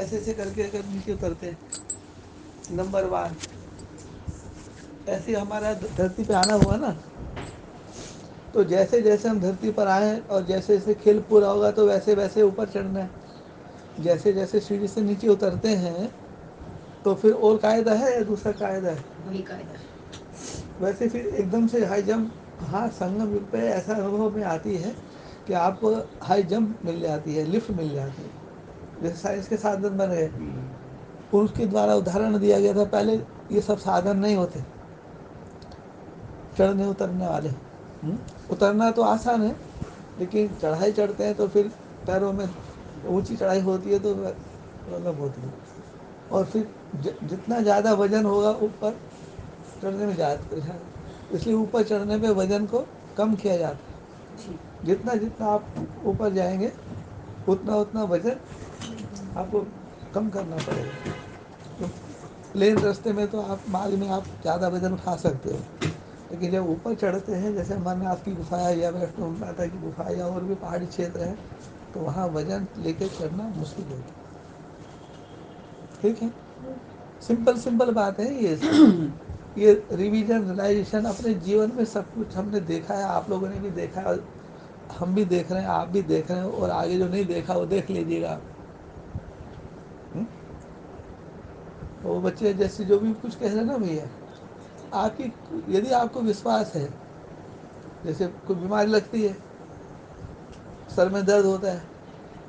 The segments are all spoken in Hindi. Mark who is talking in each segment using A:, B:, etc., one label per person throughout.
A: ऐसे ऐसे करके अगर नीचे उतरते हैं नंबर 1, ऐसे हमारा धरती पे आना हुआ ना। तो जैसे जैसे हम धरती पर आए और जैसे जैसे खेल पूरा होगा तो वैसे वैसे ऊपर चढ़ना है। जैसे जैसे सीढ़ी से नीचे उतरते हैं तो फिर और कायदा है या दूसरा कायदा है?
B: वही कायदा है।
A: वैसे फिर एकदम से हाई जंप, हाँ संगम युग पे ऐसा अनुभव में आती है कि आपको हाई जंप मिल जाती है, लिफ्ट मिल जाती है, जैसे साइंस के साधन बन गए। उसके द्वारा उदाहरण दिया गया था, पहले ये सब साधन नहीं होते चढ़ने उतरने वाले। उतरना तो आसान है, लेकिन चढ़ाई चढ़ते हैं तो फिर पैरों में ऊंची चढ़ाई होती है तो प्रॉब्लम होती है। और फिर जितना ज़्यादा वजन होगा ऊपर चढ़ने में ज़्यादा, इसलिए ऊपर चढ़ने पे वजन को कम किया जाता है। जितना जितना आप ऊपर जाएंगे उतना उतना वजन आपको कम करना पड़ेगा। तो प्लेन रास्ते में तो आप मार्ग में आप ज़्यादा वजन उठा सकते हो, लेकिन जब ऊपर चढ़ते हैं जैसे अमरनाथ की गुफा है या वैष्णो माता की गुफा या और भी पहाड़ी क्षेत्र है, तो वहाँ वजन लेके चढ़ना मुश्किल होता है। ठीक है, सिंपल सिंपल बात है ये सब। ये रिवीजन रियलाइजेशन अपने जीवन में सब कुछ हमने देखा है, आप लोगों ने भी देखा है, और हम भी देख रहे हैं, आप भी देख रहे हैं, और आगे जो नहीं देखा वो देख लीजिएगा। वो बच्चे जैसे जो भी कुछ कह रहे हैं ना भैया, आपकी यदि आपको विश्वास है, जैसे कोई बीमारी लगती है, सर में दर्द होता है,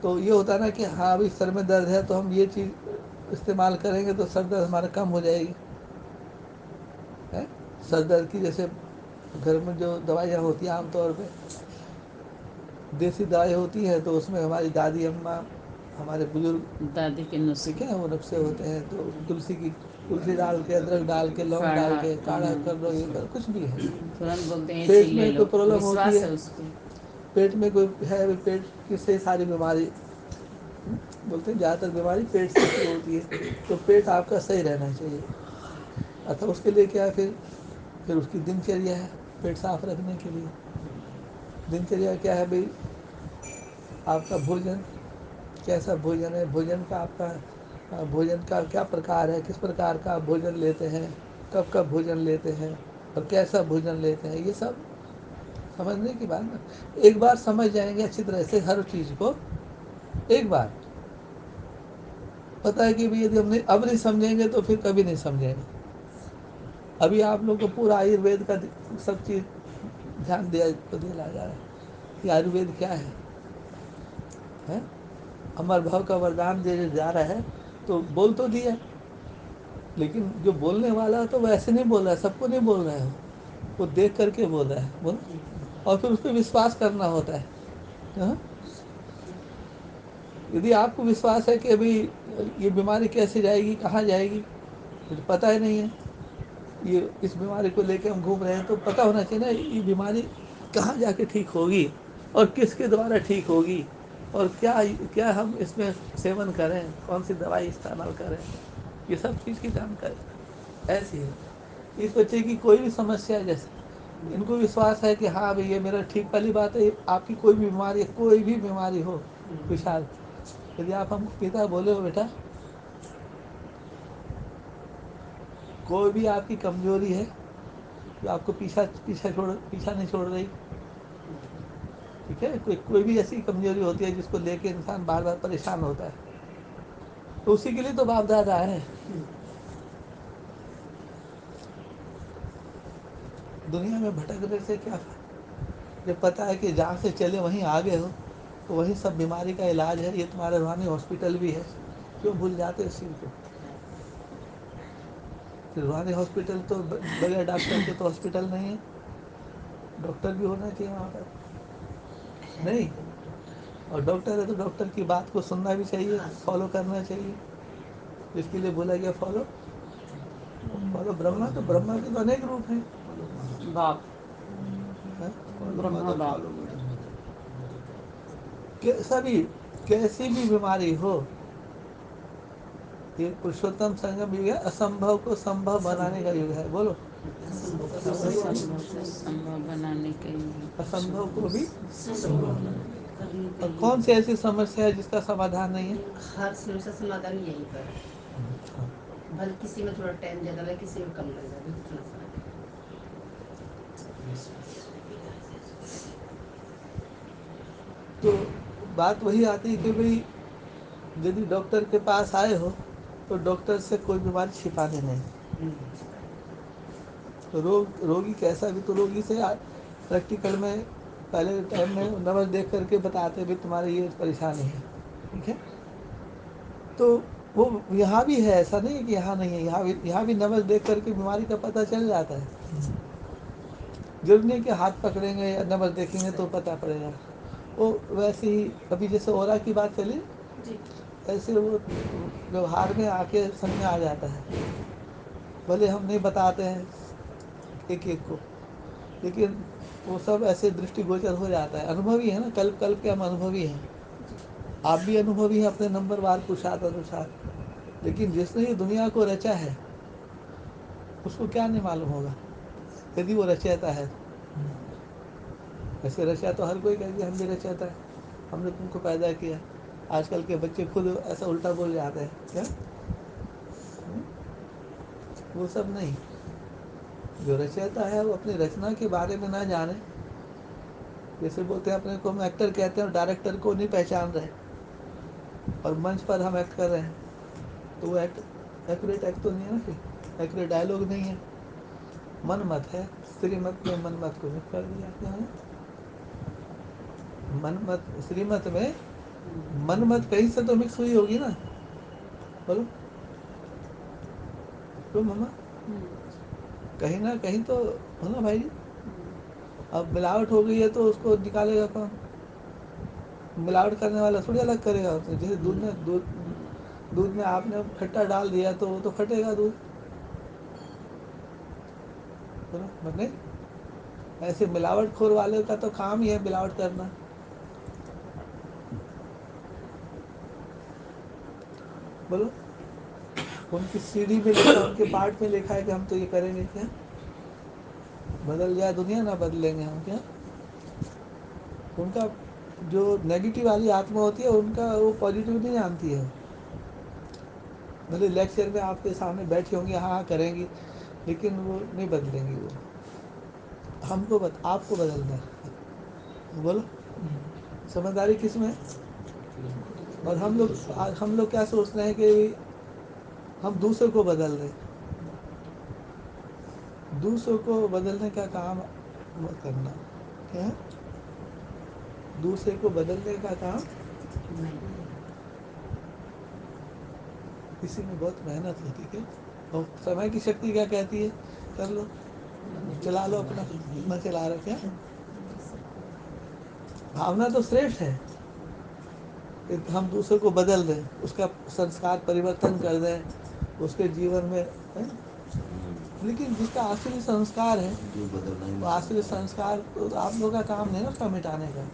A: तो ये होता है ना कि हाँ अभी सर में दर्द है तो हम ये चीज़ इस्तेमाल करेंगे तो सर दर्द हमारा कम हो जाएगी। है सर दर्द की जैसे घर में जो दवाइयाँ होती हैं आमतौर पे देसी दवाई होती है, तो उसमें हमारी दादी अम्मा, हमारे बुजुर्ग,
B: दादी के
A: ठीक
B: नुस्खे
A: है, वो नुस्खे होते हैं। तो तुलसी डाल के, अदरक डाल के, लौंग डाल के काढ़ा कर लो, ये कर कुछ भी है।
B: तुरंत बोलते हैं
A: पेट
B: चीज ले
A: में
B: लो,
A: कोई प्रॉब्लम होती
B: विश्वास
A: है,
B: है उसको।
A: पेट में कोई है, पेट की से सारी बीमारी, बोलते हैं ज़्यादातर बीमारी पेट से शुरू होती है, तो पेट आपका सही रहना चाहिए। अतः उसके लिए क्या है, फिर उसकी दिनचर्या है पेट साफ रखने के लिए। दिनचर्या क्या है भाई, आपका भोजन कैसा भोजन है, भोजन का आपका भोजन का क्या प्रकार है, किस प्रकार का आप भोजन लेते हैं, कब कब भोजन लेते हैं और कैसा भोजन लेते हैं, ये सब समझने की बात ना। एक बार समझ जाएंगे अच्छी तरह से हर चीज़ को, एक बार पता है कि भाई यदि हमने अब नहीं समझेंगे तो फिर कभी नहीं समझेंगे। अभी आप लोग को पूरा आयुर्वेद का सब चीज़ ध्यान दिया जा रहा है कि आयुर्वेद क्या है? अमर भाव का वरदान दे जा रहा है, तो बोल तो दिया, लेकिन जो बोलने वाला है तो वो ऐसे नहीं बोल रहा है, सबको नहीं बोल रहा है, वो देख करके बोल रहा है, बोल, और फिर उस पर विश्वास करना होता है। हाँ? यदि आपको विश्वास है कि अभी ये बीमारी कैसे जाएगी, कहाँ जाएगी, मुझे पता ही नहीं है, ये इस बीमारी को लेकर हम घूम रहे हैं, तो पता होना चाहिए ना ये बीमारी कहाँ जाके ठीक होगी और किसके द्वारा ठीक होगी, और क्या क्या हम इसमें सेवन करें, कौन सी दवाई इस्तेमाल करें, ये सब चीज़ की जानकारी ऐसी है। इस बच्चे की कोई भी समस्या है, जैसे इनको विश्वास है कि हाँ भाई ये मेरा ठीक, पहली बात है आपकी कोई भी बीमारी, कोई भी बीमारी हो विशाल, यदि आप हमको पिता बोले हो बेटा, कोई भी आपकी कमजोरी है जो आपको पीछा नहीं छोड़ रही, ठीक है, कोई भी ऐसी कमजोरी होती है जिसको लेके इंसान बार बार परेशान होता है, तो उसी के लिए तो बाप दादा है। दुनिया में भटकने से क्या फायदा, जब पता है कि जहाँ से चले वहीं आगे हो, तो वही सब बीमारी का इलाज है, ये तुम्हारा रूहानी हॉस्पिटल भी है, क्यों भूल जाते इस चीज़ को। रूहानी हॉस्पिटल तो बगैर डॉक्टर के तो हॉस्पिटल नहीं है, डॉक्टर भी होना चाहिए वहाँ पर, नहीं, और डॉक्टर है तो डॉक्टर की बात को सुनना भी चाहिए, फॉलो करना चाहिए, इसके लिए बोला गया फॉलो फॉलो ब्रह्मा। तो ब्रह्मा के तो अनेक रूप हैं,
B: बाप,
A: है?
B: ब्रह्मा बाप।
A: सभी, कैसी भी बीमारी हो, ये पुरुषोत्तम संगम युग है, असंभव को संभव बनाने का युग है, बोलो।
B: असंभव को संभव बनाने का युग है।
A: असंभव को भी
B: करने के
A: और
B: लिए
A: कौन सी ऐसी समस्या है जिसका समाधान नहीं है?
B: हर समस्या समाधान यहीं पर है।
A: हाँ।
B: भले किसी में थोड़ा टाइम ज़्यादा लगे, किसी में कम लग जाए, इतना फर्क है।
A: तो बात वही आती है कि भाई यदि डॉक्टर के पास आए हो तो डॉक्टर से कोई बीमारी छिपाने नहीं। तो रोगी कैसा भी, तो रोगी से प्रैक्टिकल में पहले टाइम में नंबर देख करके बताते भी तुम्हारी ये परेशानी है, ठीक है। तो वो यहाँ भी है, ऐसा नहीं है कि यहाँ नहीं है, यहाँ भी नंबर देख करके बीमारी का पता चल जाता है। जरूरी नहीं कि हाथ पकड़ेंगे या नंबर देखेंगे तो पता पड़ेगा। वो वैसे ही अभी जैसे ओरा की बात चली, ऐसे वो व्यवहार में आके समझ में आ जाता है। भले हम नहीं बताते हैं एक एक को, लेकिन वो सब ऐसे दृष्टिगोचर हो जाता है। अनुभवी है ना, कल्प कल्प के हम अनुभवी हैं। आप भी अनुभवी हैं अपने नंबर वार पुरुषार्थ अनुसार, लेकिन जिसने ये दुनिया को रचा है उसको क्या नहीं मालूम होगा यदि वो रचयिता है। ऐसे रचा तो हर कोई कहेगी हम भी रचयिता है, हमने तुमको पैदा किया। आजकल के बच्चे खुद ऐसा उल्टा बोल जाते हैं क्या? वो सब नहीं। जो रचयिता है वो अपनी रचना के बारे में ना जाने, जैसे बोलते हैं अपने को हम एक्टर कहते हैं और डायरेक्टर को नहीं पहचान रहे, और मंच पर हम एक्ट कर रहे हैं, तो वो एक्यूरेट एक्ट तो नहीं है ना, फिर एक्यूरेट डायलॉग नहीं है। मन मत है, श्रीमत में मन मत को मिक्स कर दिया क्या है? मन मत श्रीमत में मन मत कहीं से तो मिक्स हुई होगी ना, बोलो तो मामा, कहीं ना कहीं तो हो ना भाई। अब मिलावट हो गई है तो उसको निकालेगा कौन? मिलावट करने वाला थोड़ी अलग करेगा उसमें। जैसे दूध में आपने खट्टा डाल दिया तो वो तो फटेगा दूध, बोलो मतलब ऐसे मिलावट खोर वाले का तो काम ही है मिलावट करना। बोलो उनकी सीढ़ी में लिखा, उनके पार्ट में लिखा है कि हम तो ये करेंगे क्या? बदल जाए दुनिया ना बदलेंगे हम क्या? उनका जो नेगेटिव वाली आत्मा होती है उनका वो पॉजिटिव नहीं जानती है। भले लेक्चर में आपके सामने बैठी होंगी, हाँ करेंगी, लेकिन वो नहीं बदलेंगी। वो आपको बदलना है। बोलो समझदारी किस में? और हम लोग क्या सोचते हैं कि हम दूसरों को बदल दें। दूसरों को बदलने का काम मत करना। क्या है? दूसरे को बदलने का काम इसी में बहुत मेहनत होती है। और समय की शक्ति क्या कहती है? कर लो, चला लो अपना, मैं चला रहा क्या? भावना तो श्रेष्ठ है कि हम दूसरे को बदल दें, उसका संस्कार परिवर्तन कर दें उसके जीवन में, है? लेकिन जिसका आश्चर्य संस्कार है, वो आश्चर्य संस्कार तो आप लोगों का काम नहीं ना उसका मिटाने का।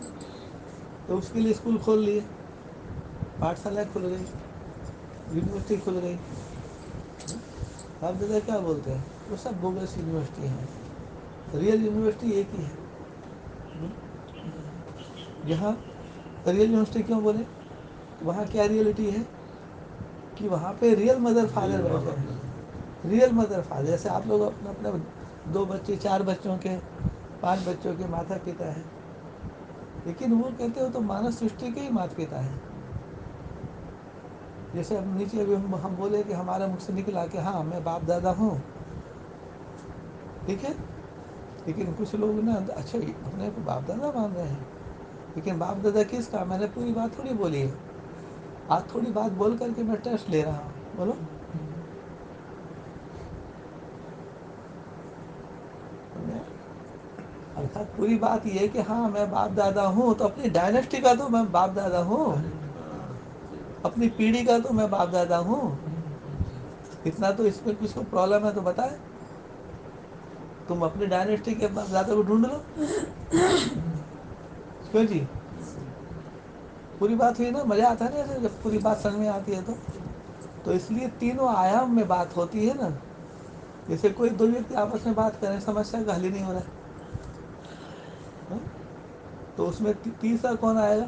A: तो उसके लिए स्कूल खोल लिए, पाठशाला खुल गई, यूनिवर्सिटी खुल गई। आप दादा क्या बोलते हैं? वो सब बोगस यूनिवर्सिटी हैं। रियल यूनिवर्सिटी एक ही है। जहाँ रियल यूनिवर्सिटी क्यों बोले? वहाँ क्या रियलिटी है कि वहाँ पे रियल मदर फादर बैठे हैं। रियल मदर फादर, जैसे आप लोग अपने अपने 2 बच्चे 4 बच्चों के 5 बच्चों के माता पिता है, लेकिन वो कहते हो तो मानव सृष्टि के ही माता पिता है। जैसे अब नीचे अभी हम बोले कि हमारा मुख से निकला कि हाँ मैं बाप दादा हूँ, ठीक है, लेकिन कुछ लोग ना अच्छा अपने को बाप दादा मान रहे हैं, लेकिन बाप दादा किसका? मैंने पूरी बात थोड़ी बोली है, आज थोड़ी बात बोल करके मैं टेस्ट ले रहा हूँ। बोलो अर्थात पूरी बात ये है कि हाँ मैं बाप दादा हूँ, तो अपनी डायनेस्टी का तो मैं बाप दादा हूँ, अपनी पीढ़ी का तो मैं बाप दादा हूँ। इतना तो इसमें किसको प्रॉब्लम है तो बताए? तुम अपनी डायनेस्टी के बाप दादा को ढूंढ लो। क्यों जी? पूरी बात हुई ना, मजा आता है ना ऐसे जब पूरी बात समझ में आती है तो इसलिए तीनों आयाम में बात होती है ना। जैसे कोई 2 व्यक्ति आपस में बात करें, समस्या का हल ही नहीं हो रहा है। तो उसमें तीसरा कौन आएगा?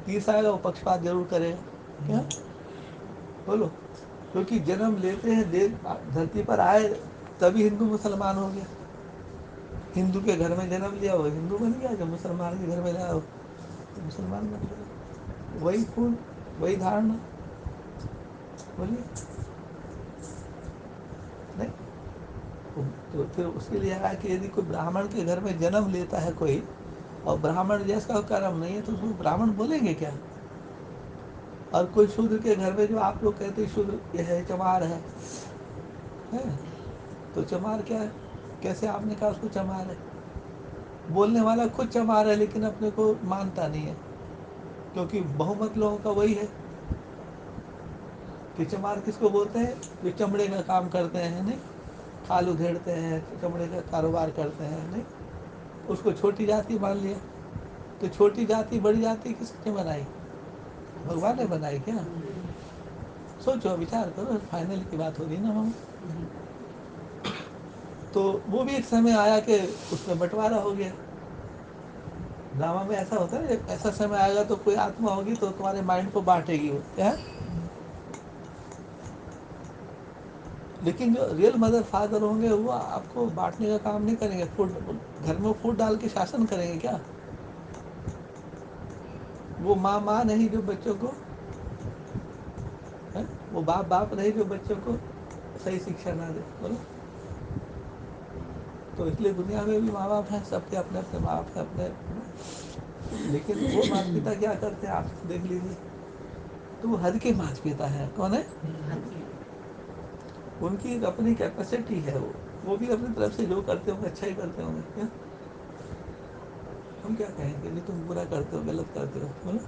A: तीसरा आएगा वो पक्षपात जरूर करेगा। क्या बोलो? क्योंकि जन्म लेते हैं, धरती पर आए तभी हिंदू मुसलमान हो गया। हिंदू के घर में जन्म लिया वो हिंदू बन गया, जब मुसलमान के घर में जाओ तो मुसलमान बन गया। वही खून, वही धारणा। बोलिए नहीं? तो फिर उसके लिए है कि यदि कोई ब्राह्मण के घर में जन्म लेता है कोई, और ब्राह्मण जैसा कर्म नहीं है, तो उसको ब्राह्मण बोलेंगे क्या? और कोई शूद्र के घर में, जो आप लोग कहते हैं शूद्र ये है, चमार है, तो चमार क्या है? कैसे आपने कहा उसको चमार है? बोलने वाला खुद चमार है, लेकिन अपने को मानता नहीं है, क्योंकि बहुमत लोगों का वही है कि चमार किसको बोलते हैं? जो चमड़े का काम करते हैं, नहीं? खाल उधेड़ते हैं, चमड़े का कारोबार करते हैं, नहीं? उसको छोटी जाति मान लिया। तो छोटी जाति बड़ी जाति किसने बनाई? भगवान ने बनाई क्या? सोचो, विचार करो, फाइनल की बात हो रही ना हम। तो वो भी एक समय आया कि उसमें बंटवारा हो गया। ड्रामा में ऐसा होता है, ऐसा समय आएगा तो कोई आत्मा होगी तो तुम्हारे माइंड को बांटेगी वो, क्या? लेकिन जो रियल मदर फादर होंगे वो आपको बांटने का काम नहीं करेंगे। फूड, घर में फूड डाल के शासन करेंगे क्या? वो माँ नहीं जो बच्चों को है? वो बाप नहीं जो बच्चों को सही शिक्षा ना दे। बोलो? तो इसलिए दुनिया में भी माँ बाप हैं, सबके अपने अपने माँ बाप हैं अपने। लेकिन वो माता पिता क्या करते हैं आप देख लीजिए। तो वो हद के माता पिता है। कौन है? उनकी एक अपनी कैपेसिटी है। वो भी अपनी तरफ से जो करते होंगे अच्छा ही करते होंगे। क्या हम क्या कहेंगे कि तुम बुरा करते हो, गलत करते हो? बोलो?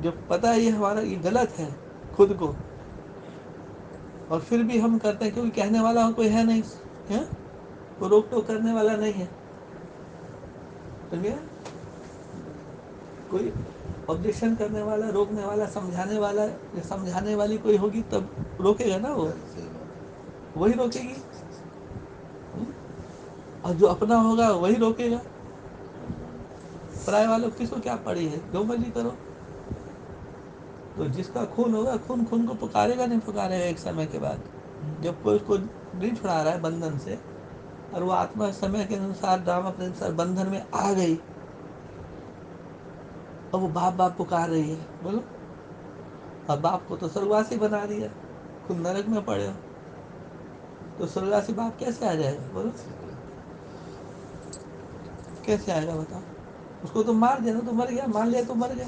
A: जब पता है ये हमारा ये गलत है खुद को, और फिर भी हम करते हैं, क्योंकि कहने वाला कोई है नहीं, है? वो रोक टोक करने वाला नहीं है। समझे? कोई ऑब्जेक्शन करने वाला, रोकने वाला, समझाने वाला या समझाने वाली कोई होगी तब रोकेगा ना वो, वही रोकेगी। हम्म? और जो अपना होगा वही रोकेगा। पराये वालों किसको क्या पड़ी है, जो मर्जी करो। तो जिसका खून होगा, खून खून को पुकारेगा नहीं पुकारेगा एक समय के बाद, जब कोई उसको नहीं छुड़ा रहा है बंधन से, और वो आत्मा समय के अनुसार, ड्रामा के अनुसार बंधन में आ गई, और वो बाप बाप पुकार रही है। बोलो? और बाप को तो स्वर्गवासी बना दिया, खुद नरक में पड़े हो, तो स्वर्गवासी बाप कैसे आ जाएगा? बोलो? कैसे आएगा बताओ? उसको तो मार दिया ना, तो मर गया, मान लिया तो मर गया।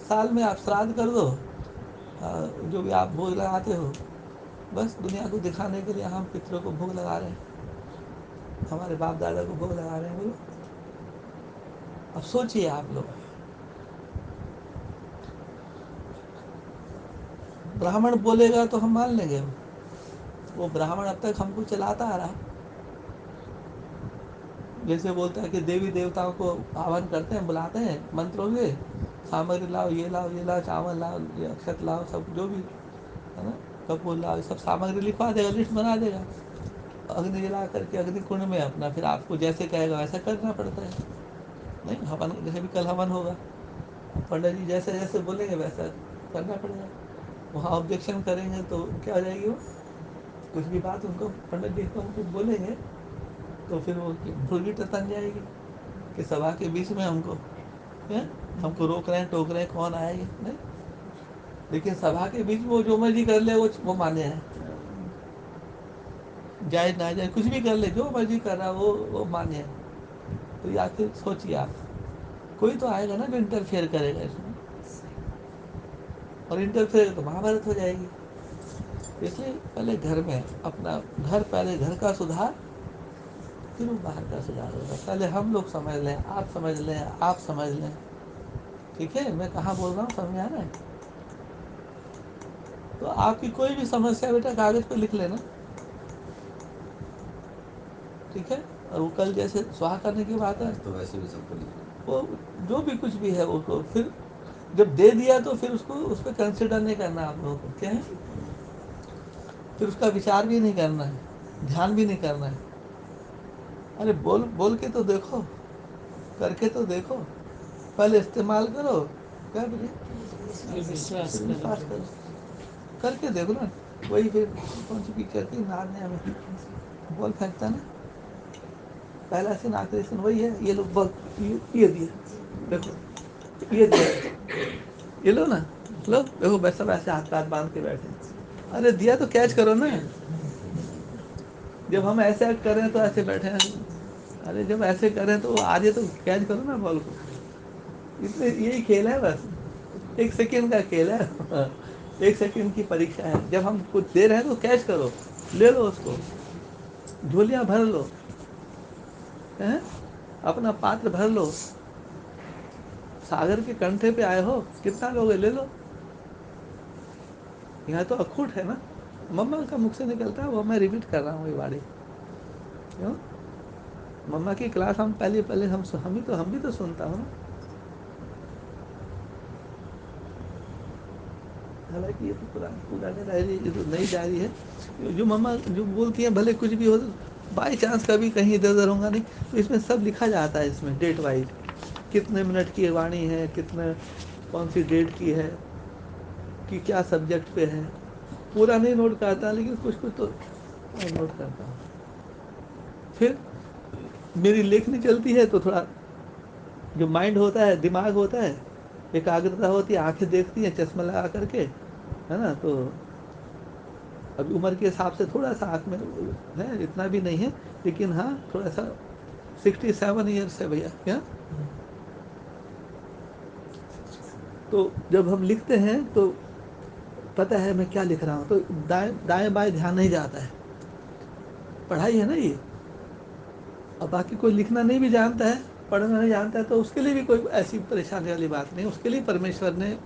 A: साल में आप श्राद्ध कर दो, जो भी आप भोग लगाते हो, बस दुनिया को दिखाने के लिए हम पितरों को भोग लगा रहे हैं, हमारे बाप दादा को भोग लगा रहे हैं। बोलो? अब सोचिए आप लोग, ब्राह्मण बोलेगा तो हम मान लेंगे। वो ब्राह्मण अब तक हमको चलाता आ रहा। जैसे बोलता है कि देवी देवताओं को आह्वान करते हैं, बुलाते हैं मंत्रों से, सामग्री लाओ, ये लाओ, चावल लाओ, ये अक्षत लाओ, सब जो भी है ना, कपूर लाओ, सब सामग्री लिखवा देगा, लिस्ट बना देगा। अग्नि जला करके अग्नि कुंड में अपना फिर आपको जैसे कहेगा वैसा करना पड़ता है। नहीं, हवन जैसे भी कल हवन होगा, पंडित जी जैसे जैसे बोलेंगे वैसा करना पड़ेगा। वहाँ ऑब्जेक्शन करेंगे तो क्या हो जाएगी? वो कुछ भी बात उनको पंडित जी को हमको बोलेंगे तो फिर वो भुर्गी टतन जाएगी कि सभा के बीच में हमको है? हमको रोक रहे हैं, टोक रहे हैं, कौन आएगी? नहीं। लेकिन सभा के बीच में वो जो मर्जी कर ले वो मान्य है, जायज ना जाए कुछ भी कर ले, जो मर्जी कर रहा है वो मान्य है। तो या फिर सोचिए आप, कोई तो आएगा ना जो इंटरफेयर करेगा इसमें, और इंटरफेयर तो महाभारत हो जाएगी। इसलिए पहले घर में अपना घर, पहले घर का सुधार, फिर वो बाहर का सुधार होगा। पहले हम लोग समझ लें, आप समझ लें, आप समझ लें। ठीक है, मैं कहाँ बोल रहा हूँ, समझ में आ रहा है? तो आपकी कोई भी समस्या बेटा कागज पे लिख लेना, ठीक है? और वो कल जैसे स्वाहा करने की बात है,
C: तो वैसे भी सबको लिखना
A: वो जो भी कुछ भी है उसको फिर जब दे दिया तो फिर उसको उस पर कंसिडर नहीं करना आप लोगों को, क्या है? फिर उसका विचार भी नहीं करना है, ध्यान भी नहीं करना है। अरे बोल बोल के तो देखो, करके तो देखो, पहले इस्तेमाल करो, क्या बोलिए,
B: फिर विश्वास
A: फिर विश्वास
B: करो।
A: करो, करके देखो ना। वही फिर कौन सी पिक्चर थी, नारने में बॉल फेंकता ना, पहला सीन आखिरी सीन वही है। ये लोग बॉल, ये दिया देखो, ये दिया, ये लो ना, लो देखो, बस सब ऐसे हाथ हाथ बांध के बैठे। अरे दिया तो कैच करो ना। जब हम ऐसे करें तो ऐसे बैठे हैं, अरे जब ऐसे करें तो आ जाए तो कैच करो ना बॉल को। इतने यही खेल है बस, 1 सेकेंड का खेल है। 1 सेकेंड की परीक्षा है। जब हम कुछ दे रहे हैं तो कैच करो, ले लो उसको, झोलियां भर लो, हैं, अपना पात्र भर लो। सागर के कंठे पे आए हो, कितना लोगे, ले लो। यहाँ तो अखूट है ना, मम्मा का मुख से निकलता है वो, मैं रिपीट कर रहा हूँ ये वाणी। क्यों, मम्मा की क्लास हम पहले पहले हम भी तो सुनता हूँ ना। हालांकि ये तो पुरानी डायरी, ये तो नई डायरी है। जो मम्मा जो बोलती हैं, भले कुछ भी हो, बाई चांस कभी कहीं इधर उधर होगा नहीं, तो इसमें सब लिखा जाता है, इसमें डेट वाइज कितने मिनट की वाणी है, कितने कौन सी डेट की है, कि क्या सब्जेक्ट पे है। पूरा नहीं नोट करता, लेकिन कुछ कुछ तो नोट करता हूँ। फिर मेरी लेखनी चलती है तो थोड़ा जो माइंड होता है, दिमाग होता है, एकाग्रता होती है, आंखें देखती हैं चश्मा लगा करके, है ना। तो अभी उम्र के हिसाब से थोड़ा सा आँख में है, इतना भी नहीं है, लेकिन हाँ थोड़ा सा 67 ईयर्स है भैया, क्या। तो जब हम लिखते हैं तो पता है मैं क्या लिख रहा हूँ, तो दाएं दाएं बाएं ध्यान नहीं जाता है। पढ़ाई है ना ये। और बाकी कोई लिखना नहीं भी जानता है, पढ़ना नहीं जानता है, तो उसके लिए भी कोई ऐसी परेशानी वाली बात नहीं, उसके लिए परमेश्वर ने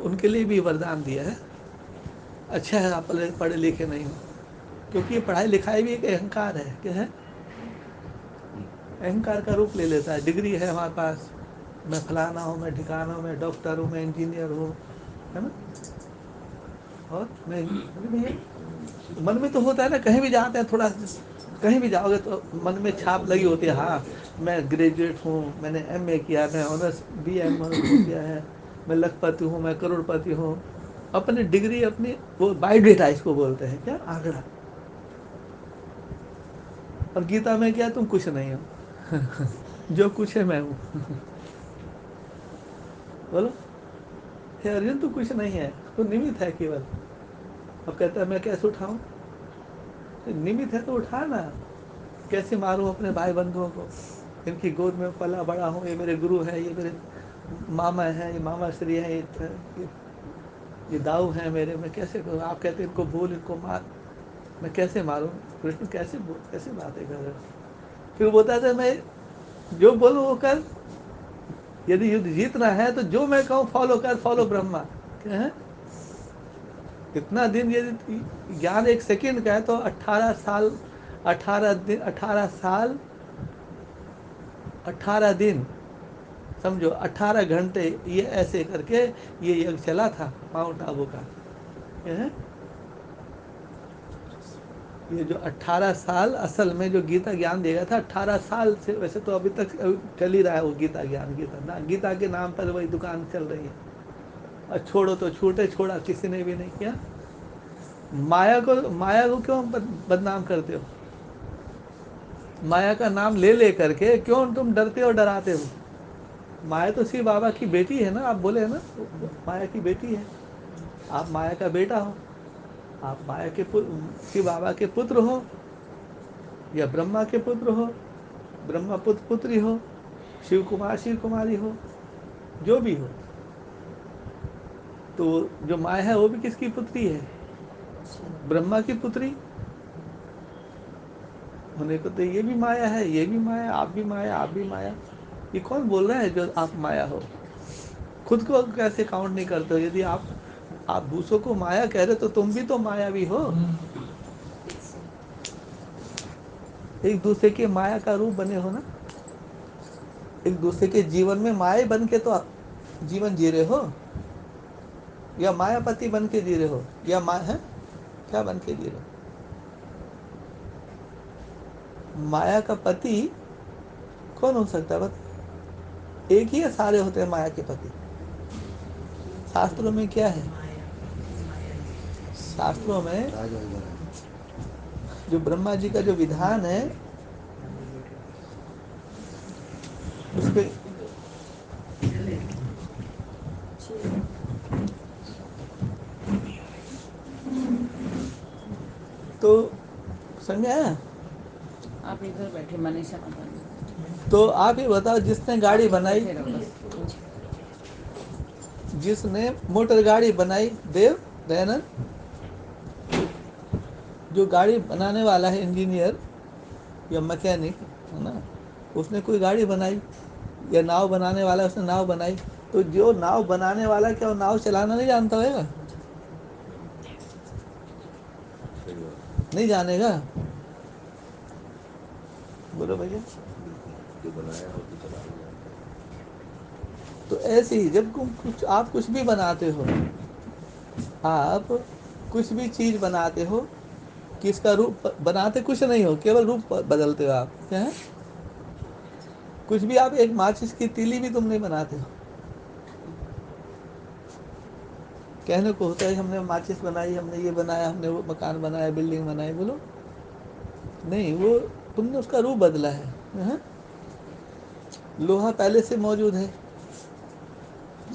A: उनके लिए भी वरदान दिया है। अच्छा है आप पढ़े लिखे नहीं हो, क्योंकि ये पढ़ाई लिखाई भी एक अहंकार है। क्या है, अहंकार का रूप ले लेता है। डिग्री है हमारे पास, मैं फलाना हूँ, मैं ठिकाना हूँ, मैं डॉक्टर हूँ, मैं इंजीनियर हूँ, है ना। और मैं, अरे भैया मन में तो होता है ना, कहीं भी जाते हैं थोड़ा, कहीं भी जाओगे तो मन में छाप लगी होती है, हाँ मैं ग्रेजुएट हूँ, मैंने एमए किया, मैं ऑनर्स BA ऑनर्स किया है, मैं लखपति हूँ, मैं करोड़पति हूँ। अपनी डिग्री, अपनी वो बायोडेटा इसको बोलते हैं, क्या, आंकड़ा। और गीता में क्या, तुम कुछ नहीं हो। जो कुछ है मैं हूँ। बोलो, हे अर्जुन तू कुछ नहीं है, तू निमित्त है केवल। अब कहता है मैं कैसे उठाऊं, तो निमित्त है तो उठा ना। कैसे मारूं अपने भाई बंधुओं को, इनकी गोद में पला बड़ा हूँ, ये मेरे गुरु हैं, ये मेरे मामा हैं, ये मामा श्री हैं, ये दाऊ हैं मेरे, मैं कैसे करूँ। आप कहते हैं इनको बोल, इनको मार, मैं कैसे मारूं। कृष्ण कैसे बातें कर रहे हो। फिर बोलता था मैं जो बोलूं वो कर, यदि युद्ध जीतना है तो जो मैं कहूँ फॉलो कर, फॉलो ब्रह्मा। क्या है, इतना दिन यदि ज्ञान 1 सेकेंड का है तो 18 साल, 18 दिन, 18 साल, 18 दिन, समझो 18 घंटे, ये ऐसे करके ये यज्ञ चला था माउंट आबू का। क्या है, ये जो 18 साल असल में जो गीता ज्ञान दिया था, 18 साल से, वैसे तो अभी तक चल ही रहा है वो गीता ज्ञान। गीता के नाम पर वही दुकान चल रही है। और छोड़ो तो छूटे, छोड़ा किसी ने भी नहीं किया। माया को क्यों बदनाम करते हो। माया का नाम ले ले करके क्यों तुम डरते हो, डराते हो। माया तो शिव बाबा की बेटी है ना, आप बोले है ना, माया की बेटी है। आप माया का बेटा हो, आप माया के शिव बाबा के पुत्र हो, या ब्रह्मा के पुत्र हो, ब्रह्मा पुत्र पुत्री हो, शिव कुमार शिव कुमारी हो, जो भी हो। तो जो माया है वो भी किसकी पुत्री है, ब्रह्मा की पुत्री होने को। तो ये भी माया है, ये भी माया, आप भी माया, आप भी माया। ये कौन बोल रहा है जो आप माया हो। खुद को कैसे काउंट नहीं करते हो। यदि आप दूसरों को माया कह रहे तो तुम भी तो मायावी हो। एक दूसरे के माया का रूप बने हो ना, एक दूसरे के जीवन में माया बन के तो जीवन जी रहे हो, या मायापति बन के जी रहे हो, या माया है, क्या बन के जी रहे हो। माया का पति कौन हो सकता है बता। एक ही है, सारे होते हैं माया के पति। शास्त्रों में क्या है, शास्त्रों में जो ब्रह्मा जी का जो विधान है उसके तो समझ आया।
B: आप इधर बैठे, मनीषा माता जी।
A: तो आप ही बताओ, जिसने गाड़ी
B: आप
A: बनाई,
B: बैठे रहो बस।
A: जिसने मोटर गाड़ी बनाई, देव दयानंद, जो गाड़ी बनाने वाला है, इंजीनियर या मैकेनिक है ना, उसने कोई गाड़ी बनाई, या नाव बनाने वाला उसने नाव बनाई, तो जो नाव बनाने वाला क्या वो नाव चलाना नहीं जानता होगा? नहीं जानेगा। बोलो भैया।
C: जो बनाया हो तो चला नहीं जाता।
A: तो ऐसे ही जब कुछ आप कुछ भी बनाते हो, आप कुछ भी चीज बनाते हो, किसका रूप बनाते कुछ नहीं हो, केवल रूप बदलते हो आप। क्या है? कुछ भी आप एक माचिस की तीली भी तुम नहीं बनाते हो। कहने को होता है हमने माचिस बनाई, हमने ये बनाया, हमने वो मकान बनाया, बिल्डिंग बनाई, बोलो नहीं, वो तुमने उसका रूप बदला है। हाँ? लोहा पहले से मौजूद है,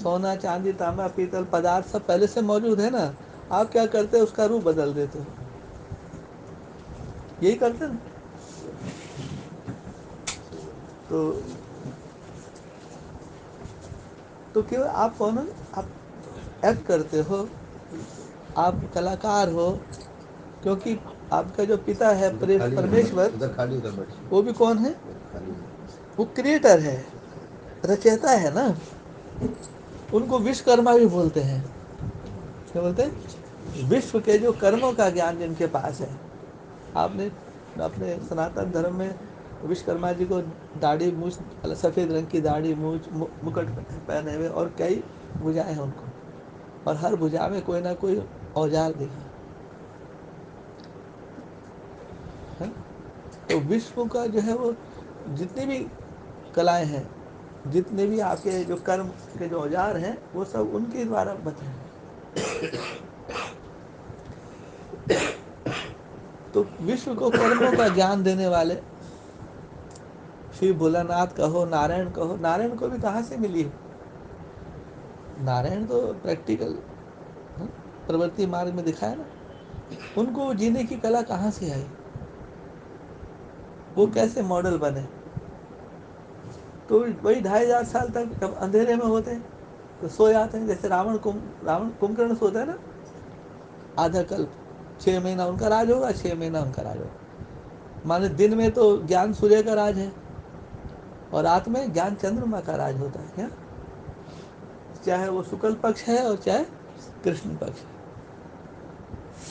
A: सोना चांदी तांबा पीतल पदार्थ सब पहले से मौजूद है ना, आप क्या करते हो, उसका रूप बदल देते हो। यही करते ना। तो केवल आप कौन हो, आप एक्ट करते हो, आप कलाकार हो, क्योंकि आपका जो पिता है
C: उधर खाली है,
A: परमेश्वर,
C: उधर खाली, उधर बैठ।
A: वो भी कौन है,
C: खाली है।
A: वो क्रिएटर है, रचयिता है ना। उनको विश्वकर्मा भी बोलते हैं। क्या बोलते हैं? विश्व के जो कर्मों का ज्ञान जिनके पास है। आपने अपने सनातन धर्म में विश्वकर्मा जी को दाढ़ी मूछ, सफ़ेद रंग की दाढ़ी मूछ, मुकुट पहने हुए, और कई भुजाएं हैं उनको, और हर भुजा में कोई ना कोई औजार दिखा है। तो विश्व का जो है वो जितनी भी कलाएं हैं, जितने भी आपके जो कर्म के जो औजार हैं, वो सब उनके द्वारा बने हैं। तो विश्व को कर्मों का ज्ञान देने वाले श्री भोलानाथ कहो, नारायण कहो, नारायण को भी कहाँ से मिली है? नारायण तो प्रैक्टिकल प्रवृत्ति मार्ग में दिखाया ना। उनको जीने की कला कहाँ से आई, वो कैसे मॉडल बने? तो वही 2500 तक जब अंधेरे में होते हैं तो सो जाते हैं, जैसे रावण कुंभकर्ण सोता है ना, आधा कल्प, 6 महीना उनका राज होगा, 6 महीना उनका राज होगा। माने दिन में तो ज्ञान सूर्य का राज है, और रात में ज्ञान चंद्रमा का राज होता है। क्या? चाहे वो शुक्ल पक्ष है और चाहे कृष्ण पक्ष है।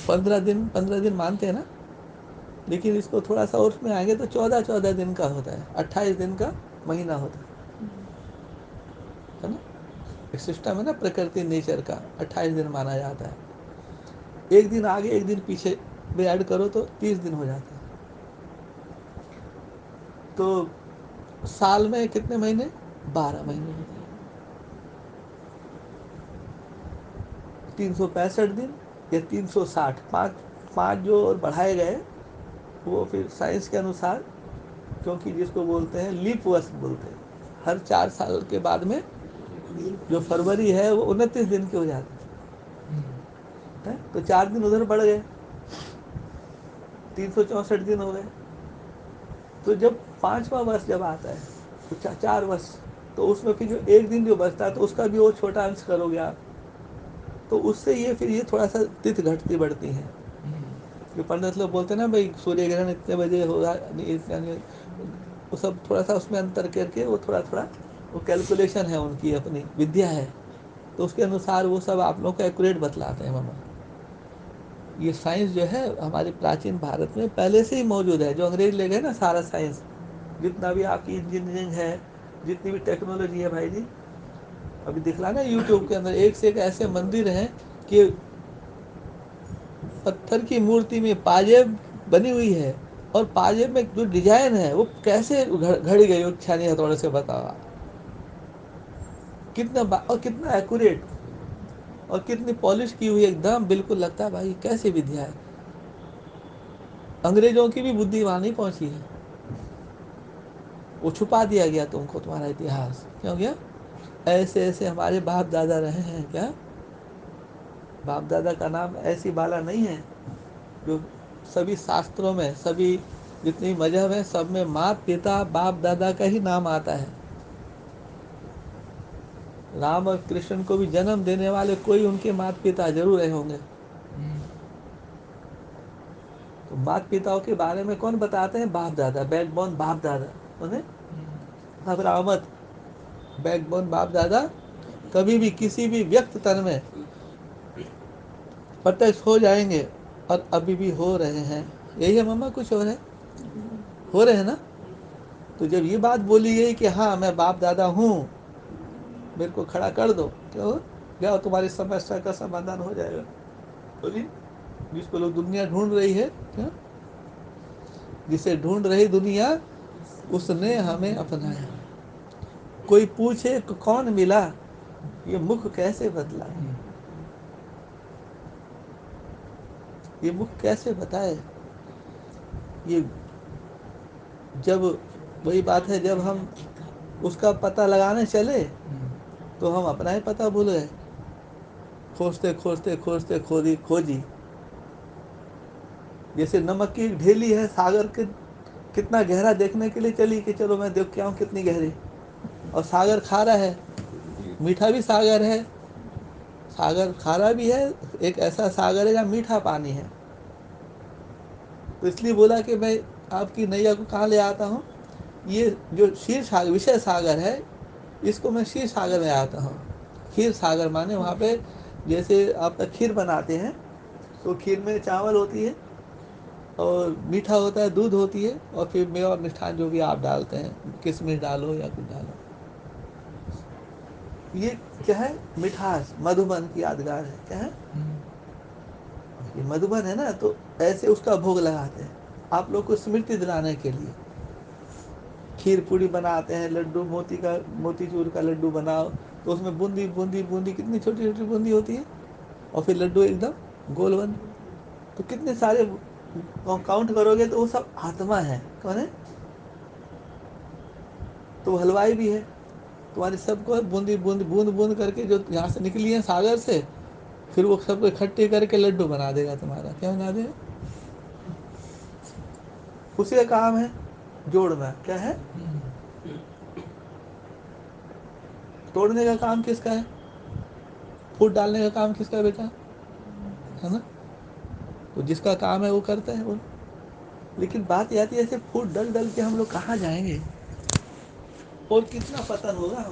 A: 15 दिन मानते हैं ना, लेकिन इसको थोड़ा सा और में आएंगे तो 14 दिन का होता है, 28 दिन का महीना होता है ना। एक सिस्टम है ना, प्रकृति नेचर का 28 दिन माना जाता है। एक दिन आगे एक दिन पीछे भी ऐड करो तो 30 दिन हो जाते हैं। तो साल में कितने महीने? 12 महीने होते हैं। 365 दिन या 360, पाँच जो और बढ़ाए गए, वो फिर साइंस के अनुसार, क्योंकि जिसको बोलते हैं लीप वर्ष बोलते हैं, हर 4 साल के बाद में जो फरवरी है वो 29 दिन की हो जाती है। तो 4 दिन उधर बढ़ गए, 364 दिन हो गए। तो जब 5वां वर्ष जब आता है तो 4 वर्ष, तो उसमें फिर जो एक दिन जो बचता है तो उसका भी वो छोटा अंश करोगे आप, तो उससे ये फिर ये थोड़ा सा तिथि घटती बढ़ती है। जो पंडित लोग बोलते हैं ना भाई सूर्य ग्रहण इतने बजे होगा, वो सब थोड़ा सा उसमें अंतर करके वो थोड़ा थोड़ा वो कैलकुलेशन है, उनकी अपनी विद्या है, तो उसके अनुसार वो सब आप लोग को एक्यूरेट बतलाते हैं मामा। ये साइंस जो है हमारे प्राचीन भारत में पहले से ही मौजूद है। जो अंग्रेज ले गए ना सारा साइंस, जितना भी आपकी इंजीनियरिंग है, जितनी भी टेक्नोलॉजी है भाई जी, अभी दिखला ना यूट्यूब के अंदर एक से एक ऐसे मंदिर हैं कि पत्थर की मूर्ति में पाजेब बनी हुई है, और पाजेब में जो डिजाइन है वो कैसे घड़ी गई, छानी हथौड़े से बताओ। और कितना एक्यूरेट और कितनी पॉलिश की हुई, एकदम बिल्कुल लगता है भाई कैसी विद्या है। अंग्रेजों की भी बुद्धि वहां नहीं पहुंची है। वो छुपा दिया गया तुमको, तुम्हारा इतिहास क्यों गया। ऐसे ऐसे हमारे बाप दादा रहे हैं क्या। बाप दादा का नाम ऐसी बाला नहीं है जो सभी शास्त्रों में, सभी जितनी मजहब है सब में माता पिता बाप दादा का ही नाम आता है। राम और कृष्ण को भी जन्म देने वाले कोई उनके माता पिता जरूर रहे होंगे। तो माता पिताओं के बारे में कौन बताते हैं, बाप दादा, बैकबोन बाप दादा। उन्हें घबराओ मत, बैकबोन बाप दादा कभी भी किसी भी व्यक्त तन में प्रत्यक्ष हो जाएंगे, और अभी भी हो रहे हैं। यही है मम्मा, कुछ और है, हो रहे हैं ना। तो जब ये बात बोली गई कि हाँ मैं बाप दादा हूँ, मेरे को खड़ा कर दो, क्यों जाओ तुम्हारी समस्या का समाधान हो जाएगा। बोलिए, जिसको लोग दुनिया ढूंढ रही है, क्या जिसे ढूंढ रही दुनिया, उसने हमें अपनाया। कोई पूछे कौन मिला, ये मुख कैसे बदला, ये मुख कैसे बताए। ये जब वही बात है, जब हम उसका पता लगाने चले तो हम अपना ही पता भूल गए। खोजते खोजते खोजते खोजी। जैसे नमक की ढेली है, सागर के कितना गहरा देखने के लिए चली कि चलो मैं देख के आऊँ कितनी गहरी, और सागर खारा है, मीठा भी सागर है, सागर खारा भी है, एक ऐसा सागर है जहाँ मीठा पानी है। तो इसलिए बोला कि मैं आपकी नैया को कहाँ ले आता हूँ, ये जो क्षीर सागर, विषय सागर है, इसको मैं क्षीर सागर में आता हूँ। खीर सागर माने वहाँ पे जैसे आप खीर बनाते हैं तो खीर में चावल होती है और मीठा होता है, दूध होती है, और फिर मेवा मिष्ठान जो भी आप डालते हैं, किशमिश डालो या कुछ डालो। ये क्या है, मिठास, मधुबन की यादगार है। क्या है ये मधुबन है ना, तो ऐसे उसका भोग लगाते हैं आप लोग को स्मृति दिलाने के लिए। खीर पूरी बनाते हैं, लड्डू मोतीचूर का लड्डू बनाओ तो उसमें बूंदी बूंदी बूंदी, कितनी छोटी छोटी बूंदी होती है, और फिर लड्डू एकदम गोल बन। तो कितने सारे काउंट करोगे तो वो सब आत्मा है। कौन है, तो हलवाई भी है। तुम्हारी सबको बूंदी बूंद बूंद बूंद करके जो यहाँ से निकली है सागर से, फिर वो सबको इकट्ठे करके लड्डू बना देगा तुम्हारा। क्या बना देगा, उसी का काम है जोड़ना। क्या है, तोड़ने का काम किसका है, फूट डालने का काम किसका है बेटा, है ना। तो जिसका काम है वो करता है वो। लेकिन बात ये आती है, ऐसे फूट डल डल के हम लोग कहाँ जाएंगे और कितना पतन होगा।